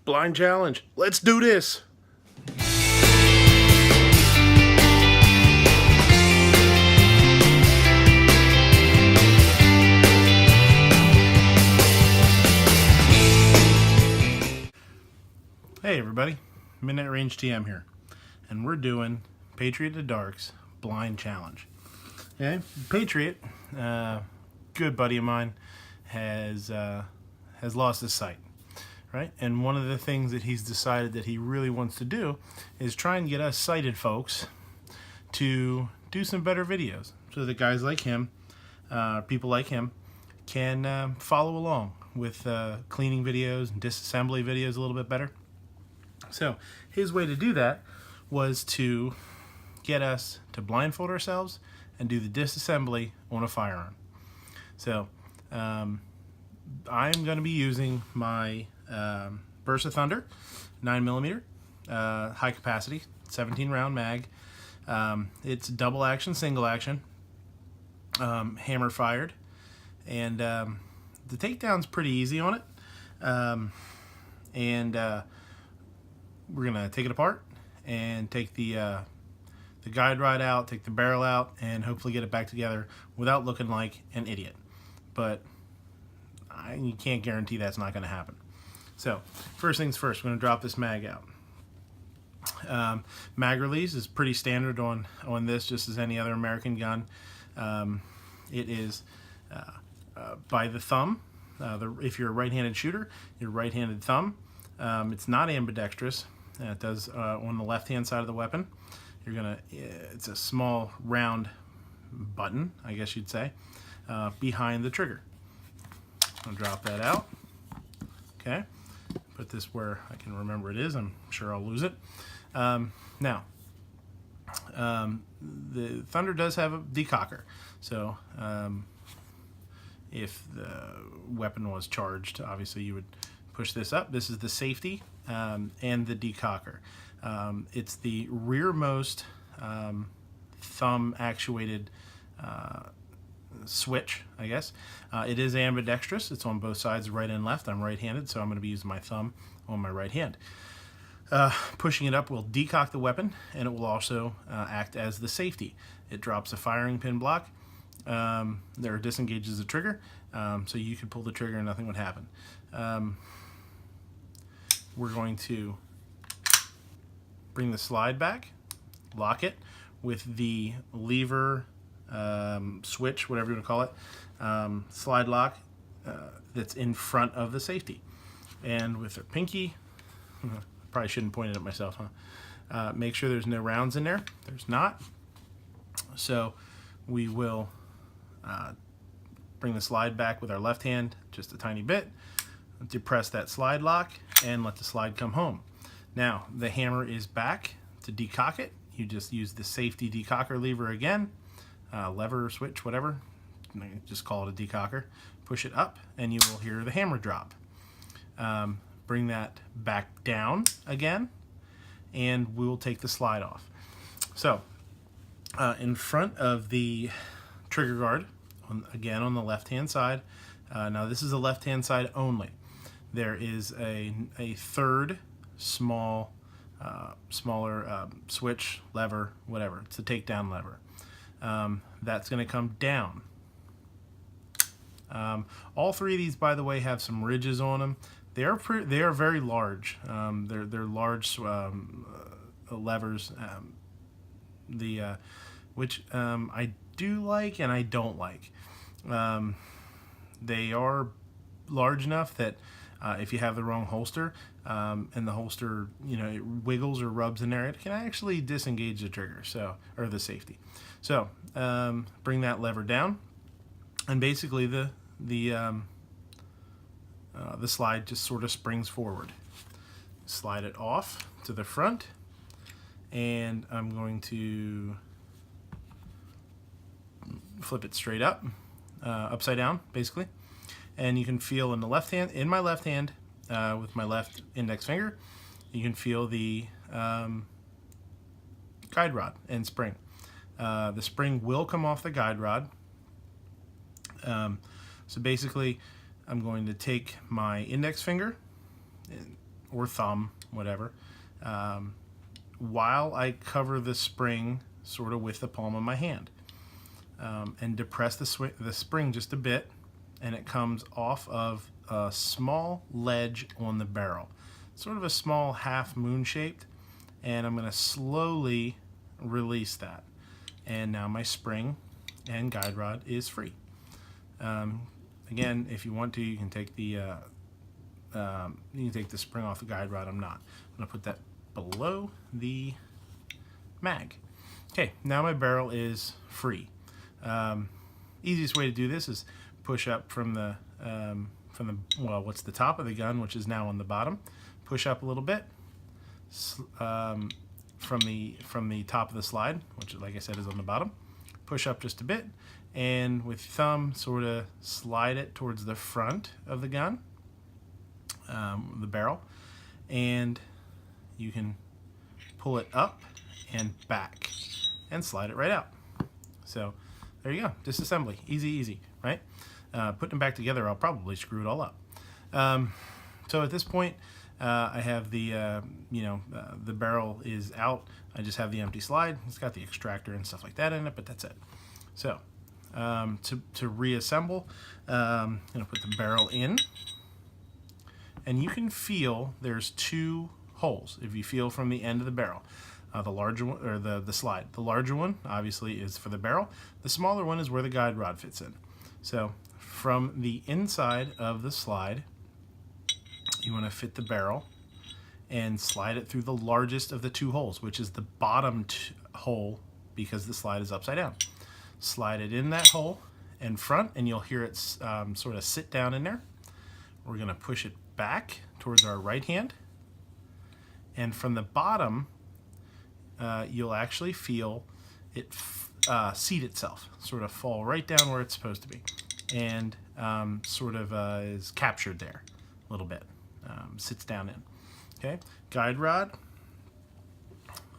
Blind challenge. Let's do this. Hey everybody, Midnight Range TM here, and we're doing Patriot to Dark's Blind Challenge. Okay, Patriot, good buddy of mine, has lost his sight, right? And one of the things that he's decided that he really wants to do is try and get us sighted folks to do some better videos, so that guys like him, people like him, can follow along with cleaning videos and disassembly videos a little bit better. So his way to do that was to get us to blindfold ourselves and do the disassembly on a firearm. So I'm going to be using my Bersa Thunder 9mm high capacity 17 round mag. It's double action, single action, hammer fired, and the takedown's pretty easy on it. We're gonna take it apart and take the guide rod out, take the barrel out, and hopefully get it back together without looking like an idiot. But you can't guarantee that's not going to happen. So first things first, we're going to drop this mag out. Mag release is pretty standard on this, just as any other American gun. It is by the thumb. If you're a right-handed shooter, your right-handed thumb. It's not ambidextrous. It does on the left-hand side of the weapon. It's a small round button, I guess you'd say, behind the trigger. I'll drop that out. Okay, put this where I can remember it is. I'm sure I'll lose it. Now, the Thunder does have a decocker, so if the weapon was charged, obviously you would push this up. This is the safety and the decocker. It's the rearmost thumb actuated switch, I guess. It is ambidextrous. It's on both sides, right and left. I'm right-handed, so I'm going to be using my thumb on my right hand. Pushing it up will decock the weapon, and it will also act as the safety. It drops a firing pin block. There disengages the trigger, so you could pull the trigger and nothing would happen. We're going to bring the slide back, lock it with the lever, switch, whatever you want to call it, slide lock that's in front of the safety. And with our pinky, probably shouldn't point it at myself, huh? Make sure there's no rounds in there. There's not. So we will bring the slide back with our left hand just a tiny bit, depress that slide lock, and let the slide come home. Now the hammer is back. To decock it, you just use the safety decocker lever again, lever, switch, whatever, just call it a decocker. Push it up and you will hear the hammer drop. Bring that back down again and we'll take the slide off. So in front of the trigger guard, again on the left hand side, now this is the left hand side only. There is a third smaller switch, lever, whatever. It's a takedown lever. That's going to come down. All three of these, by the way, have some ridges on them. They are very large. They're large levers. Which I do like and I don't like. They are large enough that if you have the wrong holster, and the holster, it wiggles or rubs in there, it can actually disengage the trigger, or the safety. So bring that lever down, and basically the slide just sort of springs forward. Slide it off to the front, and I'm going to flip it straight up, upside down, basically. And you can feel in my left hand, with my left index finger, you can feel the guide rod and spring. The spring will come off the guide rod. So basically, I'm going to take my index finger or thumb, whatever, while I cover the spring sort of with the palm of my hand, and depress the spring just a bit, and it comes off of a small ledge on the barrel, sort of a small half moon shaped, and I'm going to slowly release that, and now my spring and guide rod is free. Again, if you want to, you can take the spring off the guide rod. I'm not. I'm going to put that below the mag. Okay, now my barrel is free. Easiest way to do this is push up from the what's the top of the gun, which is now on the bottom. Push up a little bit from the top of the slide, which, like I said, is on the bottom. Push up just a bit, and with thumb sort of slide it towards the front of the gun, the barrel, and you can pull it up and back and slide it right out. So there you go, disassembly, easy, right? Putting them back together, I'll probably screw it all up. So at this point, I have the barrel is out. I just have the empty slide. It's got the extractor and stuff like that in it, but that's it. So to reassemble, I'm gonna put the barrel in, and you can feel there's two holes. If you feel from the end of the barrel, the larger one, or the slide, the larger one obviously is for the barrel. The smaller one is where the guide rod fits in. So from the inside of the slide, you want to fit the barrel and slide it through the largest of the two holes, which is the bottom hole, because the slide is upside down. Slide it in that hole in front, and you'll hear it sort of sit down in there. We're going to push it back towards our right hand, and from the bottom, you'll actually feel it seat itself, sort of fall right down where it's supposed to be, and sort of is captured there a little bit. Sits down in. Okay, guide rod.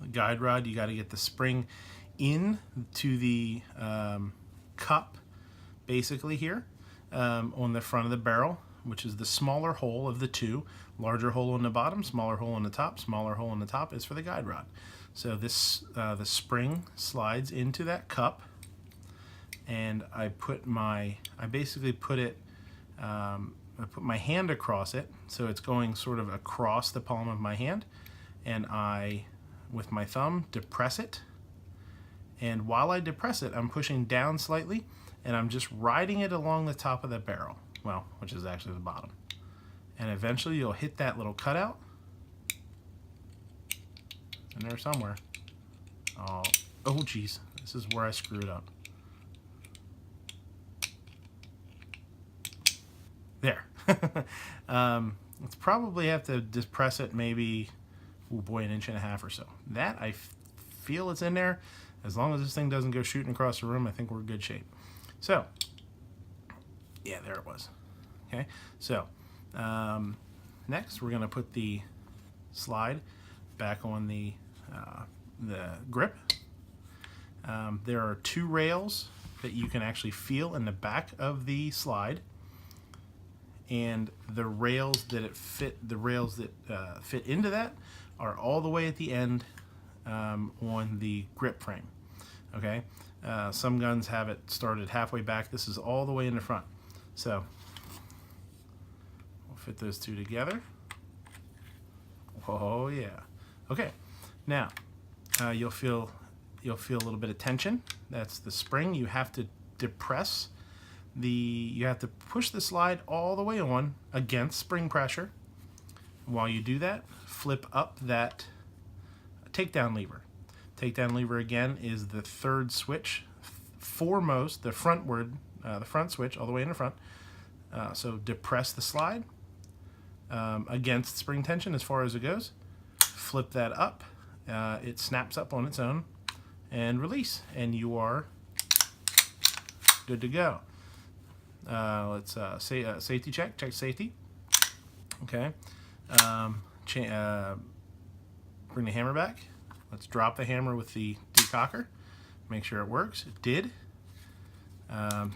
The guide rod, you got to get the spring in to the cup, basically here, on the front of the barrel, which is the smaller hole of the two. Larger hole on the bottom, smaller hole on the top. Smaller hole on the top is for the guide rod. So this the spring slides into that cup, and I basically put it. I put my hand across it, so it's going sort of across the palm of my hand, and I, with my thumb, depress it. And while I depress it, I'm pushing down slightly, and I'm just riding it along the top of the barrel, well, which is actually the bottom. And eventually you'll hit that little cutout in there somewhere. Oh geez, this is where I screwed up. There. Let's probably have to just press it maybe, oh boy, 1.5 inches or so. That I feel it's in there. As long as this thing doesn't go shooting across the room, I think we're in good shape. So, yeah, there it was. Okay, so next we're going to put the slide back on the grip. There are two rails that you can actually feel in the back of the slide, and the rails that fit into that are all the way at the end on the grip frame. Okay, some guns have it started halfway back. This is all the way in the front. So we'll fit those two together. Oh yeah. Okay, now you'll feel a little bit of tension. That's the spring. You have to depress you have to push the slide all the way on against spring pressure. While you do that, flip up that takedown lever. Takedown lever again is the third switch foremost, the front switch all the way in the front. So depress the slide against spring tension as far as it goes. Flip that up. It snaps up on its own, and release, and you are good to go. Let's say safety check safety. Okay, bring the hammer back. Let's drop the hammer with the decocker, make sure it works. It did.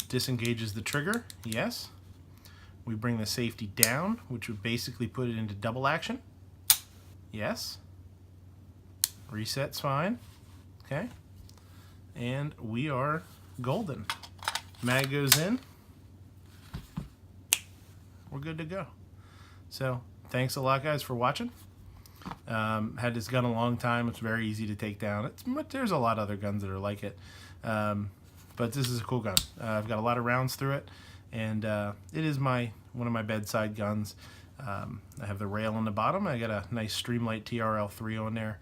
Disengages the trigger, yes. We bring the safety down, which would basically put it into double action. Yes. Reset's fine. Okay. And we are golden. Mag goes in. We're good to go. So thanks a lot, guys, for watching. Had this gun a long time. It's very easy to take down. There's a lot of other guns that are like it. But this is a cool gun. I've got a lot of rounds through it, and it is one of my bedside guns. I have the rail on the bottom. I got a nice Streamlight TRL-3 on there,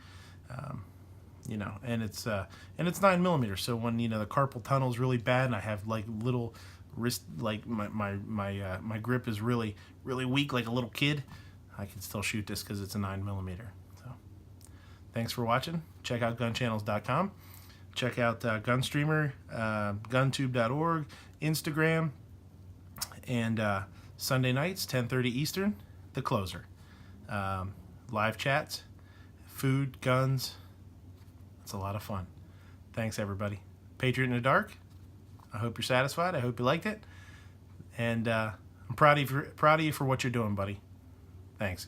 you know, and it's 9mm. So when the carpal tunnel is really bad, and I have like little wrist, like my grip is really weak, like a little kid, I can still shoot this because it's a 9mm. So thanks for watching. Check out gunchannels.com. Check out Gunstreamer, guntube.org, Instagram, and Sunday nights, 10:30 Eastern, The Closer. Live chats, food, guns. It's a lot of fun. Thanks, everybody. Patriot in the Dark. I hope you're satisfied. I hope you liked it. And I'm proud of you for what you're doing, buddy. Thanks.